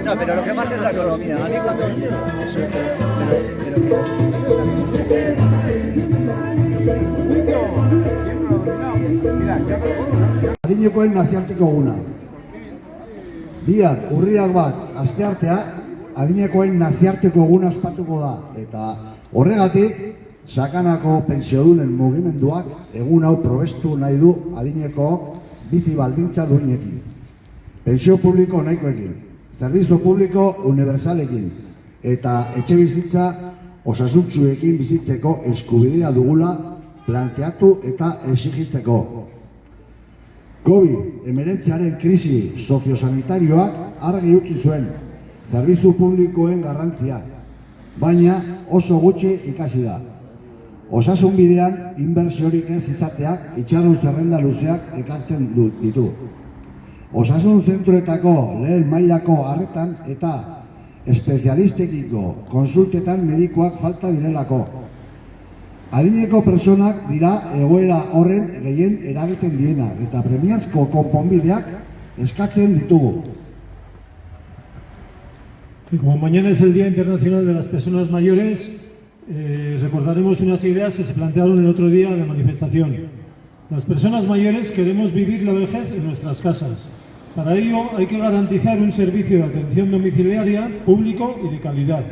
No, pero lo que más es la economía. A mí cuando... Adinekoen nazioarteko eguna. Bihar, urriak 1, asteartea, adinekoen nazioarteko eguna ospatuko da. Eta horregatik, sakanako pentsiodunen mugimenduak egun hau probestu nahi du adinekook bizi baldintza duinekin. Pentsio publiko nahikoekin, zerbitzu publiko universalekin eta etxe bizitza osasuntsuekin bizitzeko eskubidea dugula planteatu eta exigitzeko. COVID-19 krisi soziosanitarioak argi utzi zuen zerbitzu publikoen garrantzia, baina oso gutxi ikasi da. Osasun bidean inbertsiorik ez izateak itxaron zerrenda luzeak ekartzen ditu. Osasun zentroetako lehen mailako arretan eta espezialistekiko konsultetan medikoak falta direlako. Adineko personak dira egoera horren gehien eragiten dienak eta premiazko konponbideak eskatzen ditugu. Como mañana es el Día Internacional de las Personas Mayores, recordaremos unas ideas que se plantearon el otro día en la manifestación. Las personas mayores queremos vivir la vejez en nuestras casas. Para ello hay que garantizar un servicio de atención domiciliaria público y de calidad.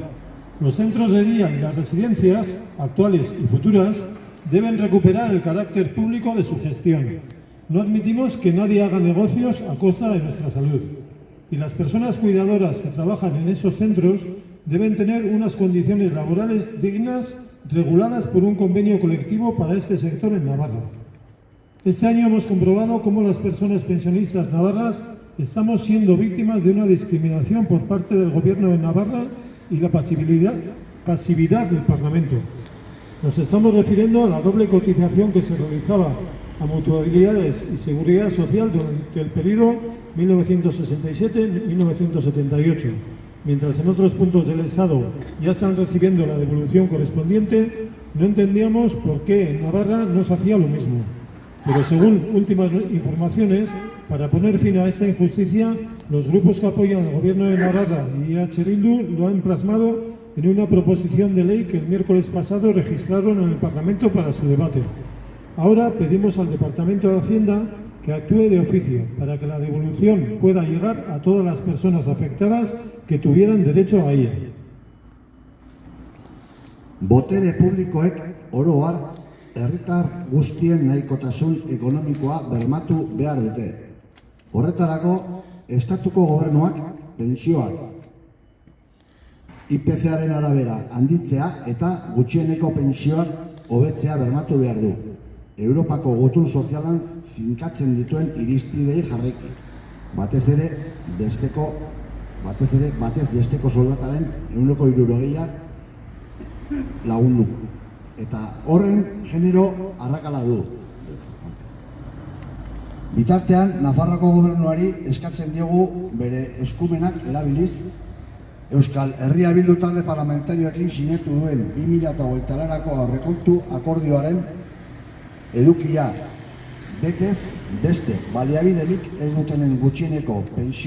Los centros de día y las residencias, actuales y futuras, deben recuperar el carácter público de su gestión. No admitimos que nadie haga negocios a costa de nuestra salud. Y las personas cuidadoras que trabajan en esos centros deben tener unas condiciones laborales dignas, reguladas por un convenio colectivo para este sector en Navarra. Este año hemos comprobado cómo las personas pensionistas navarras estamos siendo víctimas de una discriminación por parte del Gobierno de Navarra y la pasividad del Parlamento. Nos estamos refiriendo a la doble cotización que se realizaba a mutualidades y seguridad social durante el periodo 1967-1978, mientras en otros puntos del Estado ya están recibiendo la devolución correspondiente. No entendíamos por qué en Navarra no se hacía lo mismo. Pero según últimas informaciones, para poner fin a esta injusticia, los grupos que apoyan al Gobierno de Navarra y EH Bildu lo han plasmado en una proposición de ley que el miércoles pasado registraron en el Parlamento para su debate. Ahora pedimos al Departamento de Hacienda que actúe de oficio para que la devolución pueda llegar a todas las personas afectadas que tuvieran derecho a ella. Botere publikoek oro har herritar guztien nahikotasun ekonomikoa bermatu behar dute. Horretarako, estatuko gobernuak pentsioak IPC-aren arabera handitzea eta gutxieneko pentsioak hobetzea bermatu behar du. Europako gutun sozialan finkatzen dituen irizpidei jarraiki. Batez besteko soldataren 160 lagundu. Eta horren genero arrakala du. Bitartean, Nafarroako gobernuari eskatzen diogu bere eskumenak erabiliz, Euskal Herria Bildu talde parlamentarioekin sinatu duen 2024ko aurrekontu akordioaren edukia betez beste baliabiderik ez dutenen gutxieneko pentsio